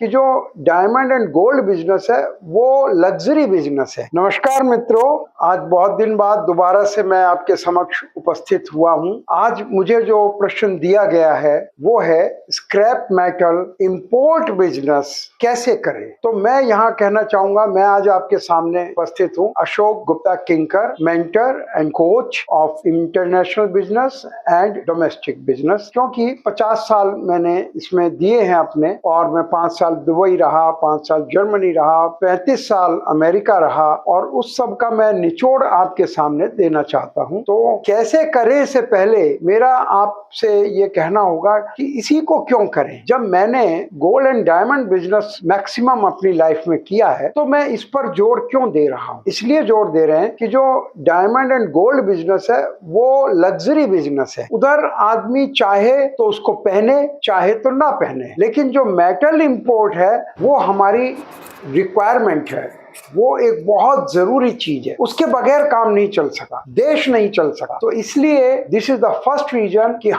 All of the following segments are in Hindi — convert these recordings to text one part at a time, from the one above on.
कि जो डायमंड एंड गोल्ड बिजनेस है वो लग्जरी बिजनेस है। नमस्कार मित्रों, आज बहुत दिन बाद दोबारा से मैं आपके समक्ष उपस्थित हुआ हूं। आज मुझे जो प्रश्न दिया गया है वो है स्क्रैप मेटल इंपोर्ट बिजनेस कैसे करें। तो मैं यहाँ कहना चाहूंगा, मैं आज आपके सामने उपस्थित हूँ Ashok Gupta Kinkar, mentor and coach of international business and domestic business. क्योंकि 50 साल मैंने इसमें दिए हैं अपने, और मैं 5 साल दुबई रहा, 5 साल जर्मनी रहा, 35 साल अमेरिका रहा, और उस सब का मैं निचोड़ आपके सामने देना चाहता हूं। तो कैसे करें से पहले मेरा आपसे ये कहना होगा कि इसी को क्यों करें। जब मैंने gold and diamond business maximum अपनी लाइफ में किया है तो मैं इस पर जोर क्यों दे रहा हूं। इसलिए जोर दे रहे हैं कि जो डायमंड एंड गोल्ड बिजनेस है वो लग्जरी बिजनेस है। उधर आदमी चाहे तो उसको पहने, चाहे तो ना पहने, लेकिन जो मेटल इंपोर्ट है वो हमारी रिक्वायरमेंट है, वो एक बहुत जरूरी चीज है। उसके बगैर काम नहीं चल सका, देश नहीं चल सका। तो इसलिए this is the first reason कि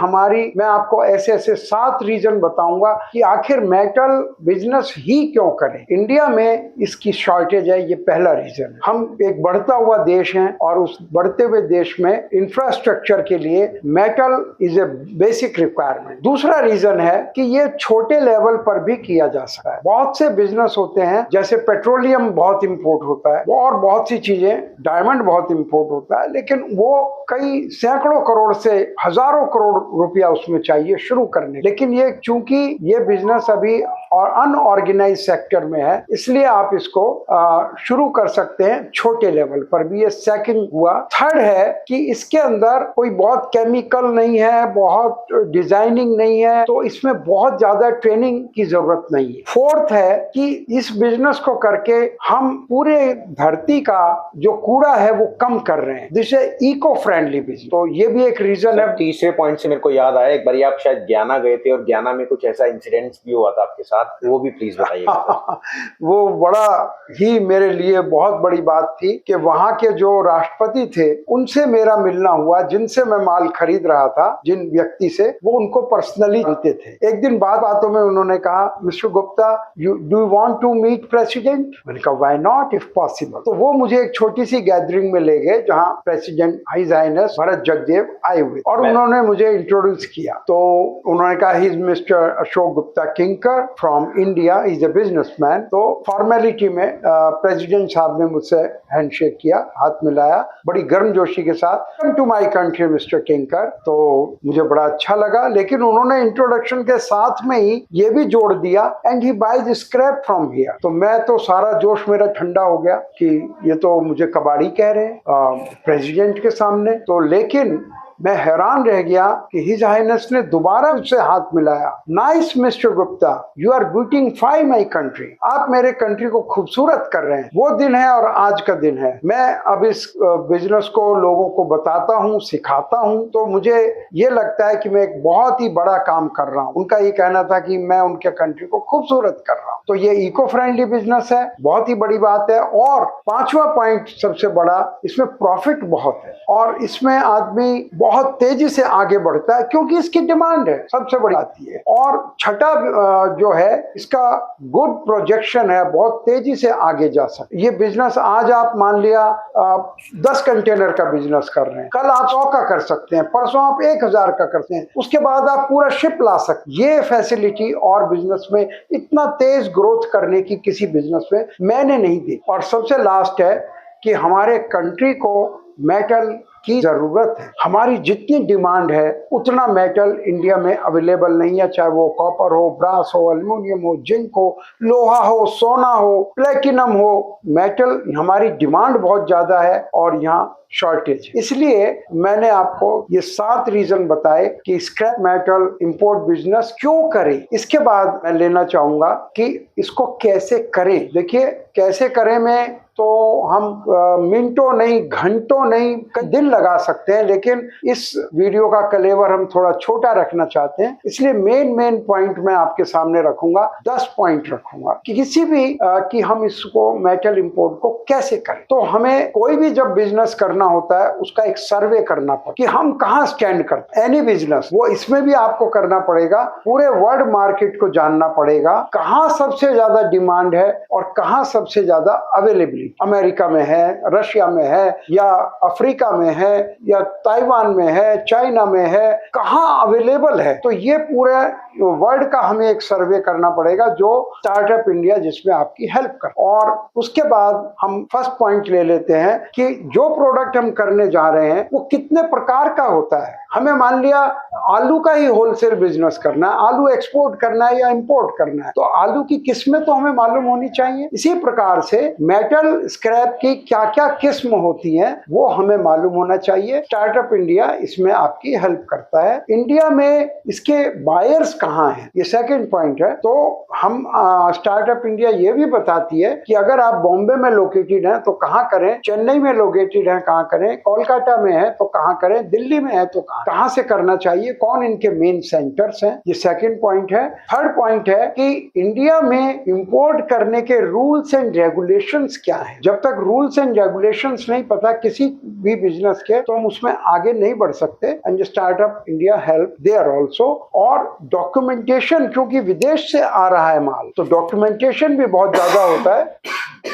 मैं आपको ऐसे ऐसे 7 रीजन बताऊंगा कि आखिर मेटल बिजनेस ही क्यों करें। इंडिया में इसकी शॉर्टेज है, ये पहला रीजन। हम एक बढ़ता हुआ देश हैं और उस बढ़ते हुए देश में इंफ्रास्ट्रक्चर के लिए metal is a basic requirement. दूसरा रीजन है कि ये छोटे लेवल पर भी किया जा सकता है। बहुत से बिजनेस होते हैं, जैसे पेट्रोलियम बहुत इंपोर्ट होता है और बहुत सी चीजें, डायमंड बहुत इंपोर्ट होता है, लेकिन वो कई सैकड़ों करोड़ से हजारों करोड़ रुपया उसमें चाहिए शुरू करने। लेकिन ये चूंकि ये बिजनेस अभी और अनऑर्गेनाइज सेक्टर में है, इसलिए आप इसको शुरू कर सकते हैं छोटे लेवल पर भी। ये सेकंड हुआ। थर्ड है कि इसके अंदर कोई बहुत केमिकल नहीं है, बहुत डिजाइनिंग नहीं है, तो इसमें बहुत ज्यादा ट्रेनिंग की जरूरत नहीं है। फोर्थ है कि इस बिजनेस को करके हम पूरे धरती का जो कूड़ा है वो कम कर रहे हैं, जिससे इको फ्रेंडली बिजनेस। तो ये भी एक रीजन है। तीसरे पॉइंट से मेरे को याद आया, एक बार आप शायद ज्ञाना गए थे और ज्ञाना में कुछ ऐसा इंसिडेंट्स भी हुआ था आपके साथ, वो भी प्लीज बताइए। वो बड़ा ही मेरे लिए बहुत बड़ी बात थी कि वहां के जो राष्ट्रपति थे उनसे मेरा मिलना हुआ, जिनसे मैं माल खरीद रहा था, जिन व्यक्ति से, वो उनको पर्सनली जानते थे। एक दिन बातों में उन्होंने कहा, mister Gupta, do you want to meet president? मैंने कहा व्हाई नॉट इफ पॉसिबल। तो वो मुझे एक छोटी सी गैदरिंग में ले गए जहां president his highness Bharrat Jagdeo आए हुए, और उन्होंने मुझे इंट्रोड्यूस किया। तो उन्होंने कहा he is mister Ashok Gupta Kinkar from India, is a businessman. तो फॉर्मेलिटी में प्रेसिडेंट साहब ने मुझसे हैंडशेक किया, हाथ मिलाया बड़ी गर्मजोशी के साथ। Come to my country mister Kinkar. तो मुझे बड़ा अच्छा लगा, लेकिन उन्होंने इंट्रोडक्शन के साथ में ही ये भी जोड़ दिया, and he buys scrap from here. तो मैं तो सारा जोश मेरा ठंडा हो गया कि ये तो मुझे कबाड़ी कह रहे हैं प्रेसिडेंट के सामने। तो लेकिन मैं हैरान रह गया कि हिज हाइनेस ने दोबारा उससे हाथ मिलाया। Nice mister Gupta, you are beautify my country. आप मेरे कंट्री को खूबसूरत कर रहे हैं। वो दिन है और आज का दिन है। मैं अब इस बिजनेस को लोगों को बताता हूँ, सिखाता हूँ, तो मुझे ये लगता है कि मैं एक बहुत ही बड़ा काम कर रहा हूँ। उनका ये कहना था कि मैं उनके कंट्री को खूबसूरत कर रहा हूँ। तो ये इको फ्रेंडली बिजनेस है, बहुत ही बड़ी बात है। और 5वां पॉइंट सबसे बड़ा, इसमें प्रॉफिट बहुत है और इसमें आदमी बहुत तेजी से आगे बढ़ता है क्योंकि इसकी डिमांड है, सबसे बड़ी आती है। और छठा जो है, इसका गुड प्रोजेक्शन है, बहुत तेजी से आगे जा सकते। ये बिजनेस आज आप मान लिया 10 कंटेनर का बिजनेस कर रहे हैं, कल आप 100 का कर सकते हैं, परसों आप 1000 का करते हैं, उसके बाद आप पूरा शिप ला सकते हैं। ये फैसिलिटी और बिजनेस में इतना तेज ग्रोथ करने की किसी बिजनेस में मैंने नहीं दी। और सबसे लास्ट है कि हमारे कंट्री को मेटल की जरूरत है। हमारी जितनी डिमांड है उतना मेटल इंडिया में अवेलेबल नहीं है, चाहे वो कॉपर हो, ब्रास हो, एल्युमिनियम हो, जिंक हो, लोहा हो, सोना हो, प्लेटिनम हो। मेटल हमारी डिमांड बहुत ज्यादा है और यहाँ शॉर्टेज। इसलिए मैंने आपको ये 7 रीजन बताए कि स्क्रैप मेटल इंपोर्ट बिजनेस क्यों करें। इसके बाद मैं लेना चाहूंगा कि इसको कैसे करें। देखिए, कैसे करें में तो हम मिनटों नहीं, घंटों नहीं, कई दिन लगा सकते हैं, लेकिन इस वीडियो का कलेवर हम थोड़ा छोटा रखना चाहते हैं, इसलिए मेन पॉइंट मैं आपके सामने रखूंगा, 10 पॉइंट रखूंगा कि किसी भी कि हम इसको मेटल इंपोर्ट को कैसे करें। तो हमें कोई भी जब बिजनेस करना होता है उसका एक सर्वे करना पड़ता है कि हम कहाँ स्टैंड करते हैं। एनी बिजनेस, वो इसमें भी आपको करना पड़ेगा, पूरे वर्ल्ड मार्केट को जानना पड़ेगा, कहाँ सबसे ज्यादा डिमांड है और कहाँ सबसे ज्यादा अवेलेबिलिटी, अमेरिका में है, रशिया में है, या अफ्रीका में है, या ताइवान में है, चाइना में है, कहाँ अवेलेबल है। तो ये पूरे वर्ल्ड का हमें एक सर्वे करना पड़ेगा जो स्टार्टअप इंडिया जिसमें आपकी हेल्प कर। और उसके बाद हम फर्स्ट पॉइंट ले लेते हैं कि जो प्रोडक्ट हम करने जा रहे हैं वो कितने प्रकार का होता है। हमें मान लिया आलू का ही होलसेल बिजनेस करना है, आलू एक्सपोर्ट करना है या इंपोर्ट करना है, तो आलू की किस्में तो हमें मालूम होनी चाहिए। इसी प्रकार से मेटल स्क्रैप की क्या क्या किस्म होती हैं वो हमें मालूम होना चाहिए। स्टार्टअप इंडिया इसमें आपकी हेल्प करता है। इंडिया में इसके बायर्स कहाँ हैं, ये सेकंड पॉइंट है। तो हम स्टार्टअप इंडिया ये भी बताती है कि अगर आप बॉम्बे में लोकेटेड हैं तो कहाँ करें, चेन्नई में लोकेटेड हैं कहाँ करें, कोलकाता में है तो कहाँ करें, दिल्ली में है तो कहाँ से करना चाहिए, कौन इनके मेन सेंटर्स हैं, ये सेकंड पॉइंट है। थर्ड पॉइंट है कि इंडिया में इंपोर्ट करने के रूल्स एंड रेगुलेशंस क्या हैं। जब तक रूल्स एंड रेगुलेशंस नहीं पता किसी भी बिजनेस के, तो हम उसमें आगे नहीं बढ़ सकते। And startup India help there also. और डॉक्यूमेंटेशन, क्योंकि विदेश से आ रहा है माल, तो डॉक्यूमेंटेशन भी बहुत ज्यादा होता है।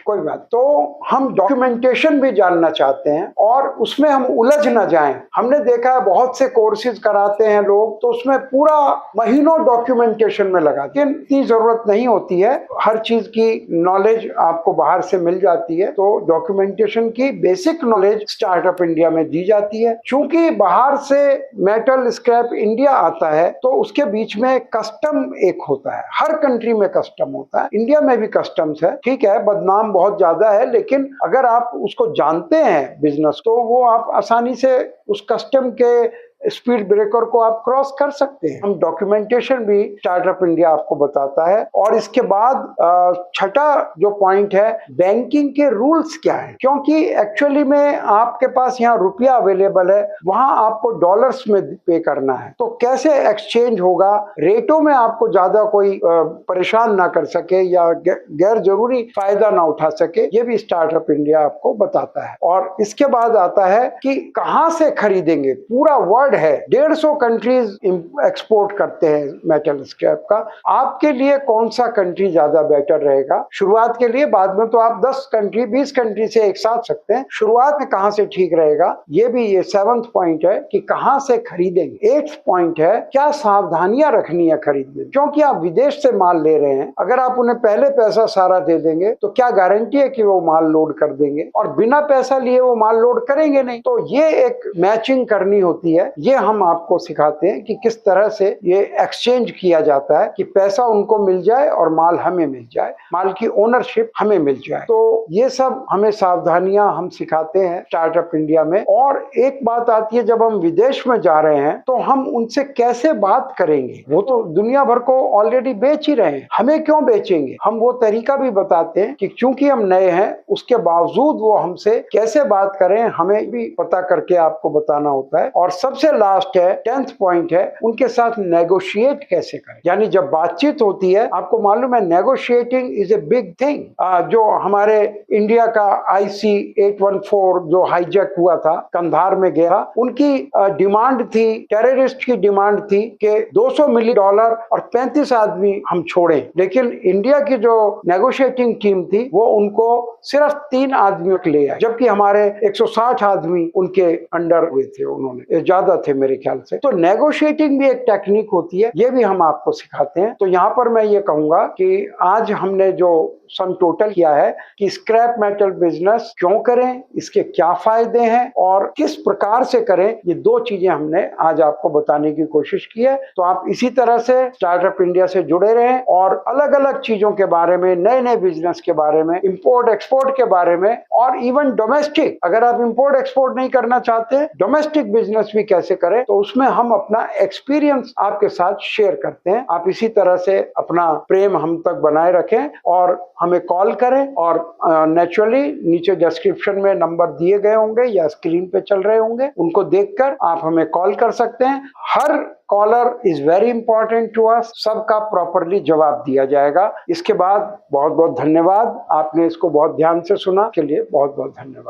कोई बात, तो हम डॉक्यूमेंटेशन भी जानना चाहते हैं और उसमें हम उलझ ना जाएं। हमने देखा है बहुत से कोर्सेज कराते हैं लोग, तो उसमें पूरा महीनों डॉक्यूमेंटेशन में लगा, लेकिन इतनी जरूरत नहीं होती है। हर चीज की नॉलेज आपको बाहर से मिल जाती है, तो डॉक्यूमेंटेशन की बेसिक नॉलेज स्टार्टअप इंडिया में दी जाती है। चूंकि बाहर से मेटल स्क्रैप इंडिया आता है तो उसके बीच में कस्टम एक होता है, हर कंट्री में कस्टम होता है, इंडिया में भी कस्टम्स है। ठीक है, बदनाम बहुत ज्यादा है, लेकिन अगर आप उसको जानते हैं बिजनेस, तो वो आप आसानी से उस कस्टम के स्पीड ब्रेकर को आप क्रॉस कर सकते हैं। हम डॉक्यूमेंटेशन भी स्टार्टअप इंडिया आपको बताता है। और इसके बाद छठा जो पॉइंट है, बैंकिंग के रूल्स क्या है, क्योंकि एक्चुअली में आपके पास यहाँ रुपया अवेलेबल है, वहां आपको डॉलर्स में पे करना है, तो कैसे एक्सचेंज होगा, रेटों में आपको ज्यादा कोई परेशान ना कर सके या गैर जरूरी फायदा ना उठा सके, ये भी स्टार्टअप इंडिया आपको बताता है। और इसके बाद आता है कि कहाँ से खरीदेंगे। पूरा वर्ल्ड है, 150 कंट्रीज एक्सपोर्ट करते हैं मेटल स्क्रैप का। आपके लिए कौन सा कंट्री ज्यादा बेटर रहेगा शुरुआत के लिए? बाद में तो आप 10 कंट्री 20 कंट्री से एक साथ सकते हैं, शुरुआत में कहां से ठीक रहेगा, ये भी ये 7th पॉइंट है कि कहां से खरीदेंगे। 8th पॉइंट है क्या सावधानियां रखनी है खरीदने, क्योंकि आप विदेश से माल ले रहे हैं। अगर आप उन्हें पहले पैसा सारा दे देंगे तो क्या गारंटी है कि वो माल लोड कर देंगे, और बिना पैसा लिए वो माल लोड करेंगे नहीं। तो ये एक मैचिंग करनी होती है, ये हम आपको सिखाते हैं कि किस तरह से ये एक्सचेंज किया जाता है कि पैसा उनको मिल जाए और माल हमें मिल जाए, माल की ओनरशिप हमें मिल जाए। तो ये सब हमें सावधानियां हम सिखाते हैं स्टार्टअप इंडिया में। और एक बात आती है, जब हम विदेश में जा रहे हैं तो हम उनसे कैसे बात करेंगे। वो तो दुनिया भर को ऑलरेडी बेच ही रहे हैं, हमें क्यों बेचेंगे। हम वो तरीका भी बताते हैं कि चूंकि हम नए हैं, उसके बावजूद वो हमसे कैसे बात करें, हमें भी पता करके आपको बताना होता है। और सबसे लास्ट है 10th पॉइंट है, उनके साथ नेगोशिएट कैसे करें। यानी जब बातचीत होती है, आपको मालूम है negotiating is a big thing. जो हमारे इंडिया का IC 814 जो हाईजैक हुआ था, कंधार में गया, उनकी डिमांड थी, टेररिस्ट की डिमांड थी कि $200 मिलियन और 35 आदमी हम छोड़े। लेकिन इंडिया की जो नेगोशिएटिंग टीम थी वो उनको सिर्फ 3 आदमियों को ले आए, जबकि हमारे 160 आदमी उनके अंडर हुए थे, उन्होंने ज्यादा थे मेरे ख्याल से। तो नेगोशिएटिंग भी एक टेक्निक होती है, ये भी हम आपको सिखाते हैं। तो यहाँ पर मैं ये कहूंगा कि आज हमने जो सम टोटल किया है कि स्क्रैप मेटल बिजनेस क्यों करें, इसके क्या फायदे हैं और किस प्रकार से करें, ये 2 चीजें हमने आज आपको बताने की कोशिश की है। तो आप इसी तरह से स्टार्टअप इंडिया से जुड़े रहें और अलग अलग चीजों के बारे में, नए नए बिजनेस के बारे में, इंपोर्ट एक्सपोर्ट के बारे में, और इवन डोमेस्टिक, अगर आप इंपोर्ट एक्सपोर्ट नहीं करना चाहते, डोमेस्टिक बिजनेस भी कैसे कैसे करें, तो उसमें हम अपना एक्सपीरियंस आपके साथ शेयर करते हैं। आप इसी तरह से अपना प्रेम हम तक बनाए रखें और हमें कॉल करें, और नेचुरली नीचे डिस्क्रिप्शन में नंबर दिए गए होंगे या स्क्रीन पे चल रहे होंगे, उनको देखकर आप हमें कॉल कर सकते हैं। हर caller is very important to us, सबका प्रॉपरली जवाब दिया जाएगा। इसके बाद बहुत बहुत धन्यवाद, आपने इसको बहुत ध्यान से सुना, के लिए बहुत बहुत धन्यवाद।